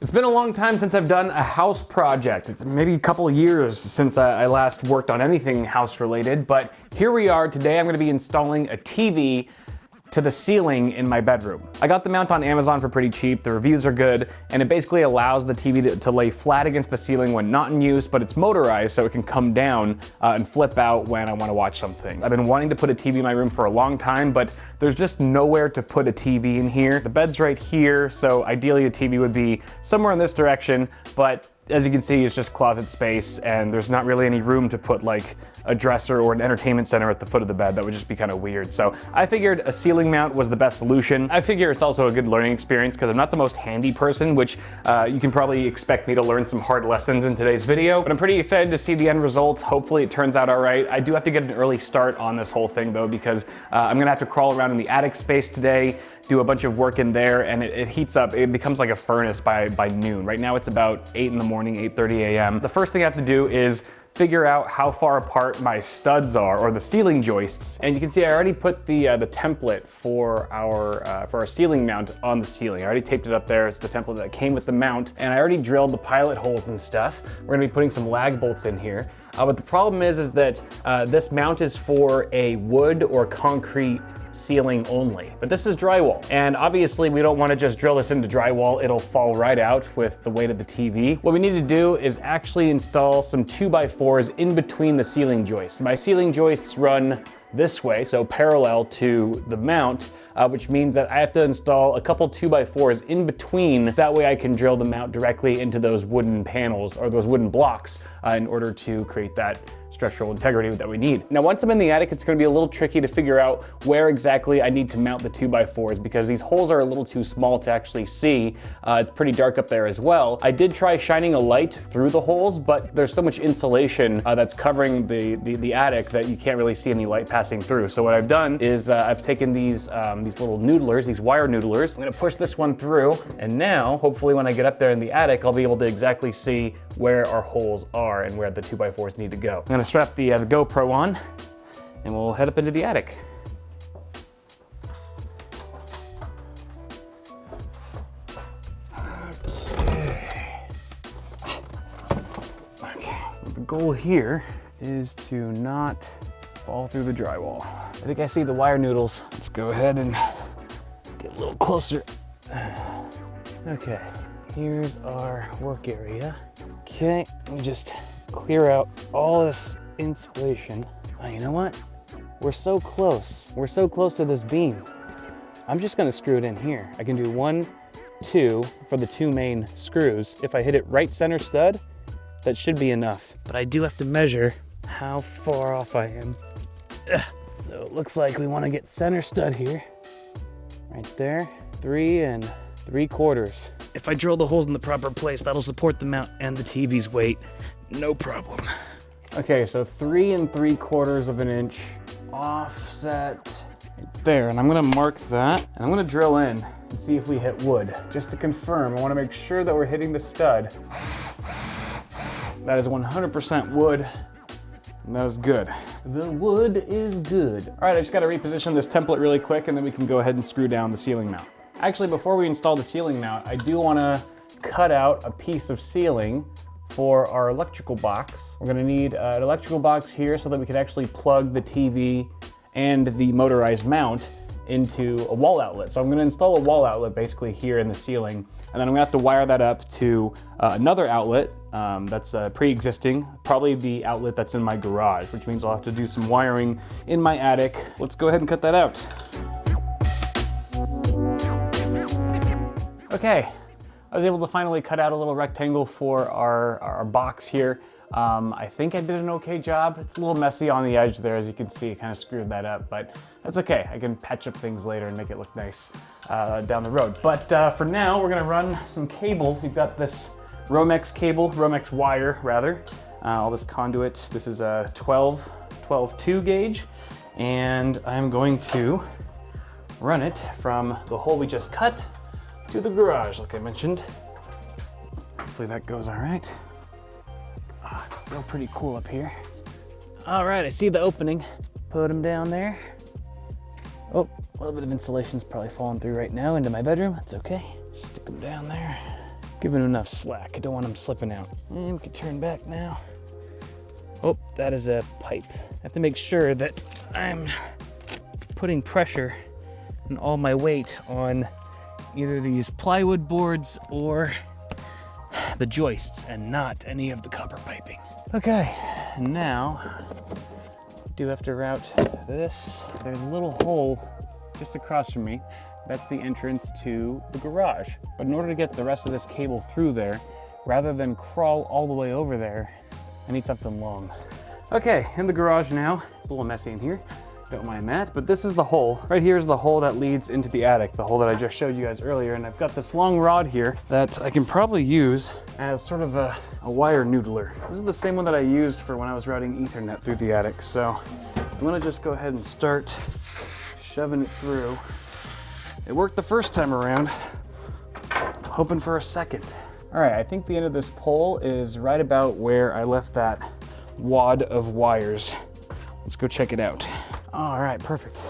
It's been a long time since I've done a house project. It's maybe a couple of years since I last worked on anything house related, but here we are. Today I'm gonna be installing a TV to the ceiling in my bedroom. I got the mount on Amazon for pretty cheap, the reviews are good, and it basically allows the TV to lay flat against the ceiling when not in use, but it's motorized so it can come down and flip out when I wanna watch something. I've been wanting to put a TV in my room for a long time, but there's just nowhere to put a TV in here. The bed's right here, so ideally a TV would be somewhere in this direction, but as you can see, it's just closet space, and there's not really any room to put like a dresser or an entertainment center at the foot of the bed. That would just be kind of weird. So I figured a ceiling mount was the best solution. I figure it's also a good learning experience because I'm not the most handy person, which you can probably expect me to learn some hard lessons in today's video, but I'm pretty excited to see the end result. Hopefully it turns out all right. I do have to get an early start on this whole thing though, because I'm gonna have to crawl around in the attic space today, do a bunch of work in there, and it heats up. It becomes like a furnace by noon. Right now it's about 8 in the morning, 8:30 a.m. The first thing I have to do is figure out how far apart my studs are, or the ceiling joists. And you can see I already put the template for our ceiling mount on the ceiling. I already taped it up there. It's the template that came with the mount, and I already drilled the pilot holes and stuff. We're gonna be putting some lag bolts in here. But the problem is that this mount is for a wood or concrete ceiling only, but this is drywall. And obviously we don't want to just drill this into drywall. It'll fall right out with the weight of the TV. What we need to do is actually install some 2x4s in between the ceiling joists. My ceiling joists run this way, so parallel to the mount, which means that I have to install a couple 2x4s in between. That way I can drill the mount directly into those wooden panels or those wooden blocks in order to create that structural integrity that we need. Now, once I'm in the attic, it's gonna be a little tricky to figure out where exactly I need to mount the 2x4s because these holes are a little too small to actually see. It's pretty dark up there as well. I did try shining a light through the holes, but there's so much insulation that's covering the attic that you can't really see any light passing through. So what I've done is I've taken these little noodlers, these wire noodlers. I'm gonna push this one through, and now, hopefully when I get up there in the attic, I'll be able to exactly see where our holes are and where the 2x4s need to go. I'm gonna strap the GoPro on, and we'll head up into the attic. Okay. The goal here is to not fall through the drywall. I think I see the wire noodles. Let's go ahead and get a little closer. Okay, here's our work area. Okay, let me just clear out all this insulation. Oh, you know what? We're so close. We're so close to this beam. I'm just gonna screw it in here. I can do 1, 2 for the 2 main screws. If I hit it right center stud, that should be enough. But I do have to measure how far off I am. So it looks like we wanna get center stud here. Right there, 3 3/4. If I drill the holes in the proper place, that'll support the mount and the TV's weight, no problem. Okay, so 3 3/4 of an inch offset right there, and I'm gonna mark that, and I'm gonna drill in and see if we hit wood. Just to confirm, I wanna make sure that we're hitting the stud. That is 100% wood, and that is good. The wood is good. All right, I just gotta reposition this template really quick, and then we can go ahead and screw down the ceiling mount. Actually, before we install the ceiling mount, I do wanna cut out a piece of ceiling for our electrical box. We're gonna need an electrical box here so that we can actually plug the TV and the motorized mount into a wall outlet. So I'm gonna install a wall outlet basically here in the ceiling, and then I'm gonna have to wire that up to another outlet that's pre-existing, probably the outlet that's in my garage, which means I'll have to do some wiring in my attic. Let's go ahead and cut that out. Okay, I was able to finally cut out a little rectangle for our box here. I think I did an okay job. It's a little messy on the edge there, as you can see. Kind of screwed that up, but that's okay. I can patch up things later and make it look nice down the road. But for now, we're gonna run some cable. We've got this Romex cable, Romex wire rather, all this conduit. This is a 12-2 gauge, and I'm going to run it from the hole we just cut to the garage, like I mentioned. Hopefully that goes all right. Oh, it's still pretty cool up here. All right, I see the opening. Let's put them down there. Oh, a little bit of insulation's probably falling through right now into my bedroom. That's okay. Stick them down there. Give him enough slack. I don't want him slipping out. And we can turn back now. Oh, that is a pipe. I have to make sure that I'm putting pressure and all my weight on either these plywood boards or the joists and not any of the copper piping. Okay, now I do have to route this. There's a little hole just across from me. That's the entrance to the garage. But in order to get the rest of this cable through there, rather than crawl all the way over there, I need something long. Okay, in the garage now. It's a little messy in here. Don't mind that, but this is the hole. Right here is the hole that leads into the attic, the hole that I just showed you guys earlier, and I've got this long rod here that I can probably use as sort of a wire noodler. This is the same one that I used for when I was routing Ethernet through the attic, so I'm gonna just go ahead and start shoving it through. It worked the first time around, hoping for a second. All right, I think the end of this pole is right about where I left that wad of wires. Let's go check it out. All right, perfect.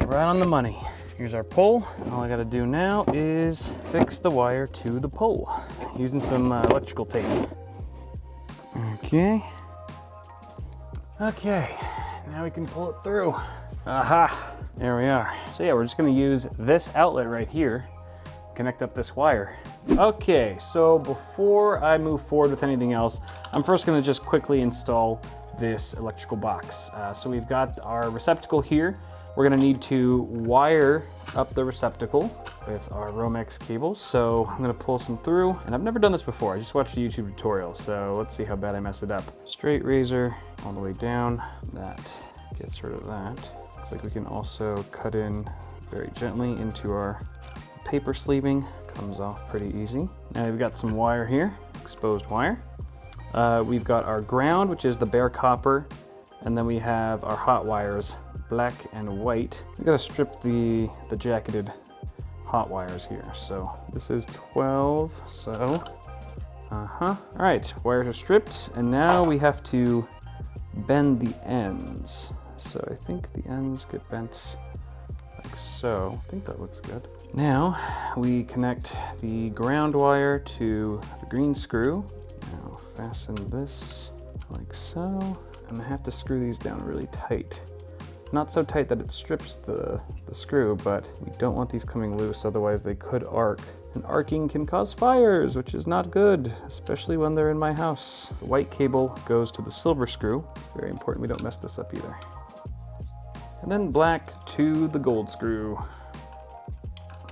Right on the money. Here's our pole. All I gotta do now is fix the wire to the pole using some electrical tape. Okay. Okay, now we can pull it through. Aha, there we are. So yeah, we're just gonna use this outlet right here, connect up this wire. Okay, so before I move forward with anything else, I'm first gonna just quickly install this electrical box. So we've got our receptacle here. We're gonna need to wire up the receptacle with our Romex cables. So I'm gonna pull some through, and I've never done this before. I just watched a YouTube tutorial, so let's see how bad I messed it up. Straight razor all the way down. That gets rid of that. Looks like we can also cut in very gently into our paper sleeving. Comes off pretty easy. Now we've got some wire here, exposed wire. We've got our ground, which is the bare copper, and then we have our hot wires, black and white. We gotta strip the jacketed hot wires here. So this is 12, so, all right, wires are stripped, and now we have to bend the ends. So I think the ends get bent like so. I think that looks good. Now we connect the ground wire to the green screw. Now fasten this like so. And I have to screw these down really tight. Not so tight that it strips the screw, but we don't want these coming loose, otherwise they could arc. And arcing can cause fires, which is not good, especially when they're in my house. The white cable goes to the silver screw. Very important we don't mess this up either. And then black to the gold screw.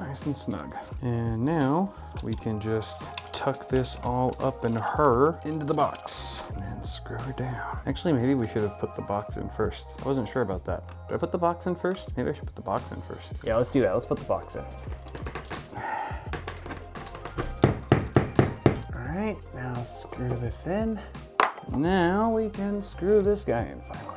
Nice and snug. And now we can just tuck this all up in her into the box and then screw her down. Actually, maybe we should have put the box in first. I wasn't sure about that. Did I put the box in first? Maybe I should put the box in first. Yeah, let's do that. Let's put the box in. All right, now screw this in. Now we can screw this guy in finally.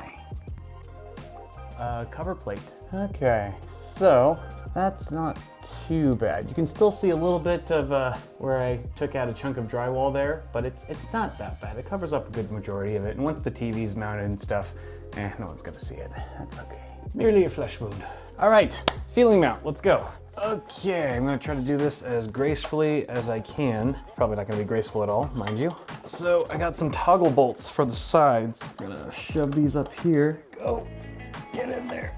Cover plate. Okay, so that's not too bad. You can still see a little bit of where I took out a chunk of drywall there, but it's not that bad. It covers up a good majority of it, and once the TV's mounted and stuff, no one's gonna see it. That's okay. Merely a flesh wound. All right, ceiling mount, let's go. Okay, I'm gonna try to do this as gracefully as I can. Probably not gonna be graceful at all, mind you. So I got some toggle bolts for the sides. I'm gonna shove these up here. Go, get in there.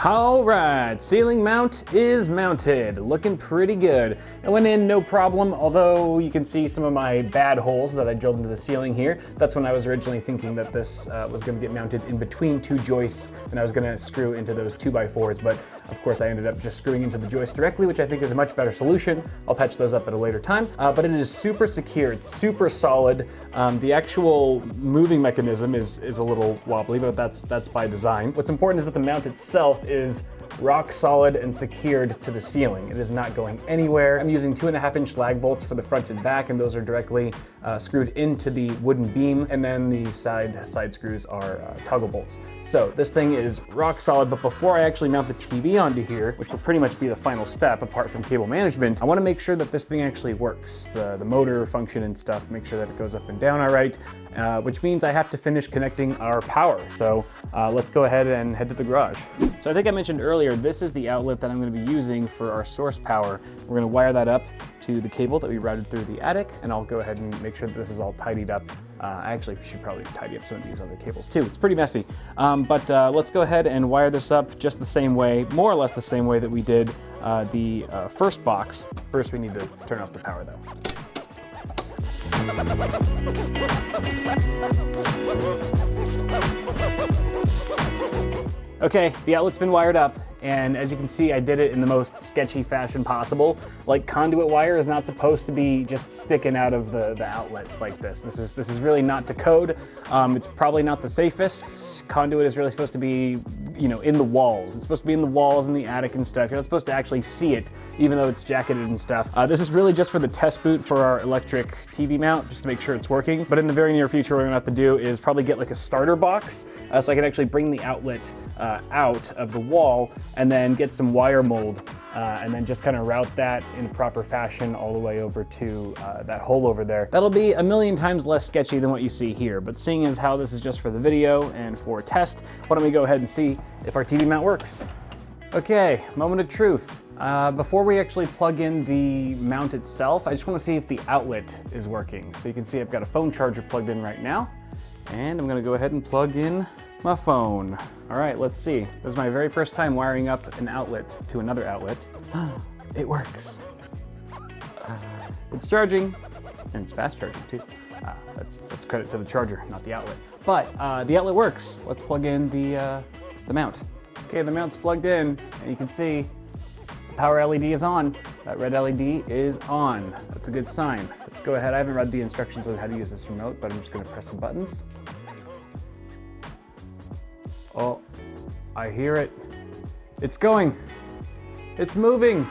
All right, ceiling mount is mounted, looking pretty good. It went in no problem, although you can see some of my bad holes that I drilled into the ceiling here. That's when I was originally thinking that this was gonna get mounted in between two joists and I was gonna screw into those 2x4s, but of course I ended up just screwing into the joist directly, which I think is a much better solution. I'll patch those up at a later time, but it is super secure, it's super solid. The actual moving mechanism is a little wobbly, but that's by design. What's important is that the mount itself is rock solid and secured to the ceiling. It is not going anywhere. I'm using 2.5-inch lag bolts for the front and back, and those are directly screwed into the wooden beam, and then the side screws are toggle bolts. So this thing is rock solid, but before I actually mount the TV onto here, which will pretty much be the final step apart from cable management, I want to make sure that this thing actually works. The motor function and stuff, make sure that it goes up and down all right. which means I have to finish connecting our power. So let's go ahead and head to the garage. So I think I mentioned earlier, this is the outlet that I'm going to be using for our source power. We're going to wire that up to the cable that we routed through the attic, and I'll go ahead and make sure that this is all tidied up. I actually should probably tidy up some of these other cables too. It's pretty messy. But let's go ahead and wire this up just the same way, more or less the same way that we did the first box. First, we need to turn off the power though. Okay, the outlet's been wired up, and as you can see, I did it in the most sketchy fashion possible. Like, conduit wire is not supposed to be just sticking out of the outlet like this. This is really not to code. It's probably not the safest. Conduit is really supposed to be, you know, in the walls. It's supposed to be in the walls in the attic and stuff. You're not supposed to actually see it, even though it's jacketed and stuff. This is really just for the test boot for our electric TV mount, just to make sure it's working. But in the very near future, what I'm gonna have to do is probably get like a starter box, so I can actually bring the outlet out of the wall and then get some wire mold and then just kind of route that in proper fashion all the way over to that hole over there. That'll be a million times less sketchy than what you see here, but seeing as how this is just for the video and for test, why don't we go ahead and see if our TV mount works. Okay, moment of truth. Before we actually plug in the mount itself, I just want to see if the outlet is working. So you can see I've got a phone charger plugged in right now, and I'm gonna go ahead and plug in my phone. All right, let's see. This is my very first time wiring up an outlet to another outlet. It works. It's charging, and it's fast charging too. That's credit to the charger, not the outlet. But the outlet works. Let's plug in the mount. Okay, the mount's plugged in, and you can see the power LED is on. That red LED is on. That's a good sign. Let's go ahead. I haven't read the instructions on how to use this remote, but I'm just gonna press some buttons. Oh, I hear it. It's going. It's moving.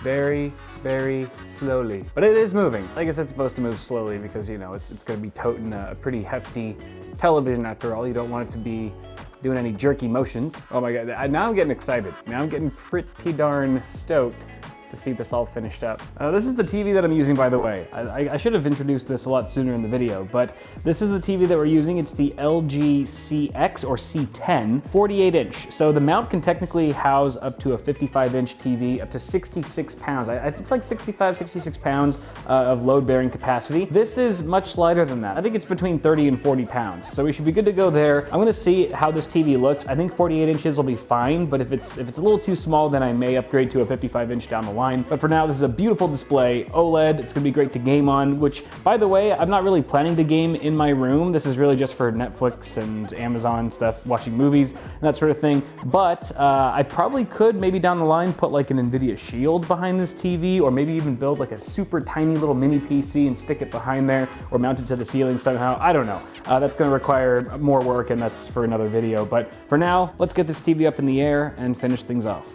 Very, very slowly. But it is moving. I guess it's supposed to move slowly because, you know, it's gonna be toting a pretty hefty television after all. You don't want it to be doing any jerky motions. Oh my God, now I'm getting excited. Now I'm getting pretty darn stoked to see this all finished up. This is the TV that I'm using, by the way. I should have introduced this a lot sooner in the video, but this is the TV that we're using. It's the LG CX or C10, 48 inch. So the mount can technically house up to a 55 inch TV, up to 66 pounds. It's like 65, 66 pounds of load bearing capacity. This is much lighter than that. I think it's between 30 and 40 pounds. So we should be good to go there. I'm gonna see how this TV looks. I think 48 inches will be fine, but if it's a little too small, then I may upgrade to a 55 inch down the line. But for now, this is a beautiful display, OLED. It's gonna be great to game on, which, by the way, I'm not really planning to game in my room. This is really just for Netflix and Amazon stuff, watching movies and that sort of thing. But I probably could, maybe down the line, put like an NVIDIA Shield behind this TV, or maybe even build like a super tiny little mini PC and stick it behind there, or mount it to the ceiling somehow. I don't know. That's gonna require more work, and that's for another video. But for now, let's get this TV up in the air and finish things off.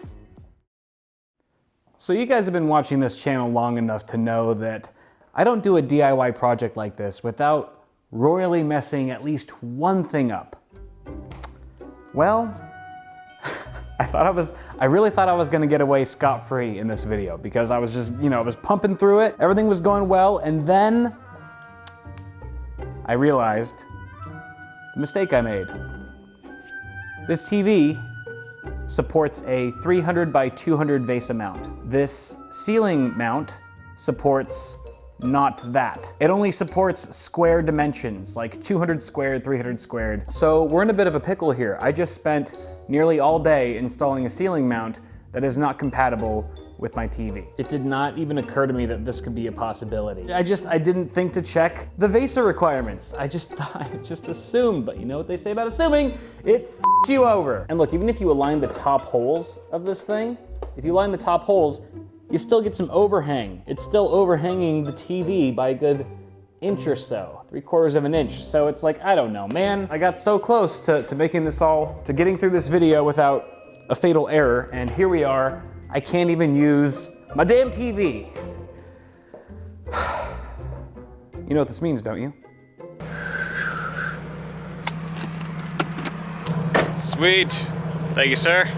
So you guys have been watching this channel long enough to know that I don't do a DIY project like this without royally messing at least one thing up. Well, I really thought I was gonna get away scot-free in this video because I was just, you know, I was pumping through it, everything was going well, and then I realized the mistake I made. This TV supports a 300 by 200 VESA mount. This ceiling mount supports not that. It only supports square dimensions, like 200 squared, 300 squared. So we're in a bit of a pickle here. I just spent nearly all day installing a ceiling mount that is not compatible with my TV. It did not even occur to me that this could be a possibility. I didn't think to check the VESA requirements. I just assumed, but you know what they say about assuming? It f***s you over. And look, even if you align the top holes of this thing, if you align the top holes, you still get some overhang. It's still overhanging the TV by a good inch or so, 3/4 of an inch. So it's like, I don't know, man. I got so close to making this all, to getting through this video without a fatal error, and here we are. I can't even use my damn TV. You know what this means, don't you? Sweet. Thank you, sir.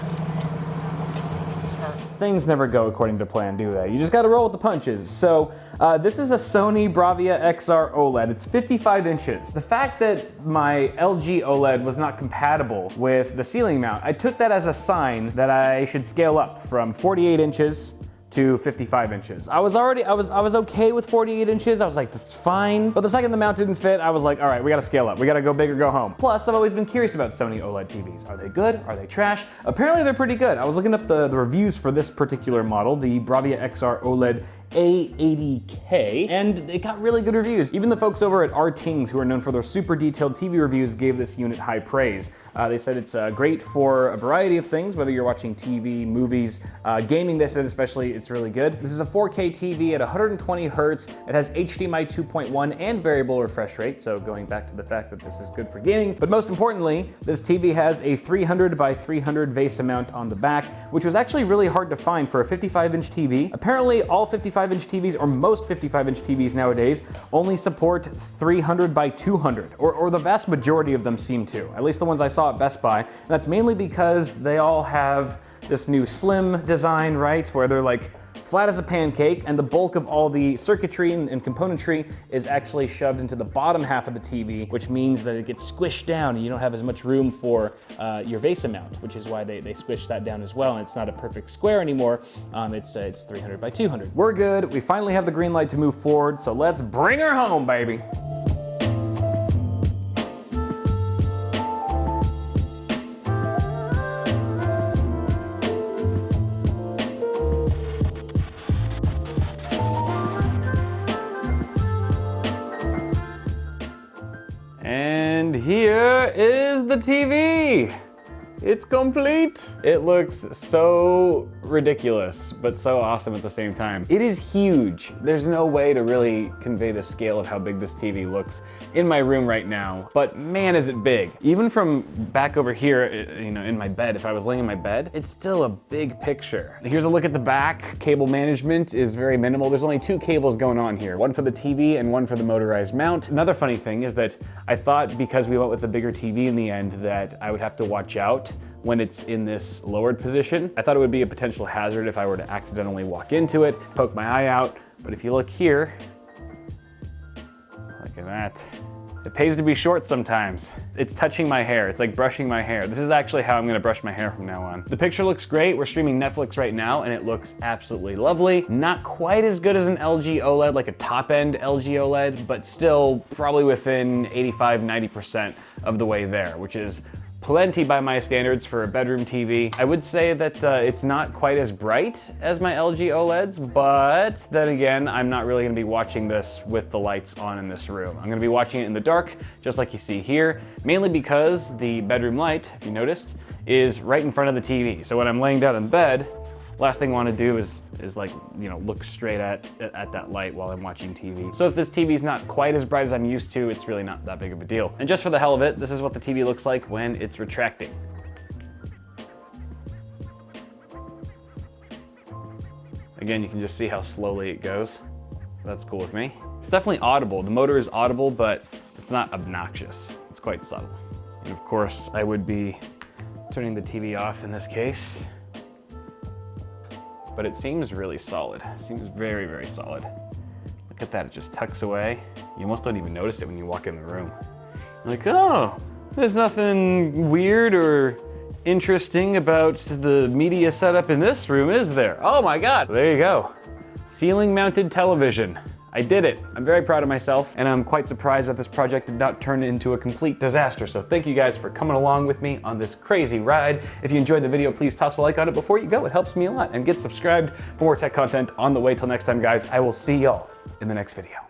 things never go according to plan, do they? You just gotta roll with the punches. So this is a Sony Bravia XR OLED. It's 55 inches. The fact that my LG OLED was not compatible with the ceiling mount, I took that as a sign that I should scale up from 48 inches to 55 inches. I was okay with 48 inches. I was like, that's fine. But the second the mount didn't fit, I was like, all right, we gotta scale up. We gotta go big or go home. Plus, I've always been curious about Sony OLED TVs. Are they good? Are they trash? Apparently they're pretty good. I was looking up the reviews for this particular model, the Bravia XR OLED A80K, and it got really good reviews. Even the folks over at Rethinks, who are known for their super detailed TV reviews, gave this unit high praise. They said it's great for a variety of things, whether you're watching TV, movies, gaming. They said especially it's really good. This is a 4K TV at 120 Hertz. It has HDMI 2.1 and variable refresh rate, so going back to the fact that this is good for gaming. But most importantly, this TV has a 300 by 300 VESA mount on the back, which was actually really hard to find for a 55-inch TV. Apparently, all 55-inch TVs, or most 55-inch TVs nowadays, only support 300 by 200, or the vast majority of them seem to, at least the ones I saw at Best Buy. And that's mainly because they all have this new slim design, right, where they're like flat as a pancake, and the bulk of all the circuitry and componentry is actually shoved into the bottom half of the TV, which means that it gets squished down and you don't have as much room for your VESA mount, which is why they squish that down as well, and it's not a perfect square anymore. It's 300 by 200. We're good. We finally have the green light to move forward, so let's bring her home, baby. And here is the TV. It's complete. It looks so ridiculous, but so awesome at the same time. It is huge. There's no way to really convey the scale of how big this TV looks in my room right now, but man, is it big. Even from back over here, you know, in my bed, if I was laying in my bed, it's still a big picture. Here's a look at the back. Cable management is very minimal. There's only two cables going on here, one for the TV and one for the motorized mount. Another funny thing is that I thought because we went with a bigger TV in the end that I would have to watch out when it's in this lowered position. I thought it would be a potential hazard if I were to accidentally walk into it, poke my eye out. But if you look here, look at that. It pays to be short sometimes. It's touching my hair. It's like brushing my hair. This is actually how I'm gonna brush my hair from now on. The picture looks great. We're streaming Netflix right now and it looks absolutely lovely. Not quite as good as an LG OLED, like a top-end LG OLED, but still probably within 85–90% of the way there, which is plenty by my standards for a bedroom TV. I would say that it's not quite as bright as my LG OLEDs, but then again, I'm not really gonna be watching this with the lights on in this room. I'm gonna be watching it in the dark, just like you see here, mainly because the bedroom light, if you noticed, is right in front of the TV. So when I'm laying down in bed, last thing I want to do is like, you know, look straight at that light while I'm watching TV. So if this TV's not quite as bright as I'm used to, it's really not that big of a deal. And just for the hell of it, this is what the TV looks like when it's retracting. Again, you can just see how slowly it goes. That's cool with me. It's definitely audible. The motor is audible, but it's not obnoxious. It's quite subtle. And of course, I would be turning the TV off in this case. But it seems really solid. It seems very, very solid. Look at that, it just tucks away. You almost don't even notice it when you walk in the room. You're like, oh, there's nothing weird or interesting about the media setup in this room, is there? Oh my God. So there you go. Ceiling mounted television. I did it. I'm very proud of myself, and I'm quite surprised that this project did not turn into a complete disaster. So thank you guys for coming along with me on this crazy ride. If you enjoyed the video, please toss a like on it before you go. It helps me a lot. And get subscribed for more tech content on the way. Till next time, guys, I will see y'all in the next video.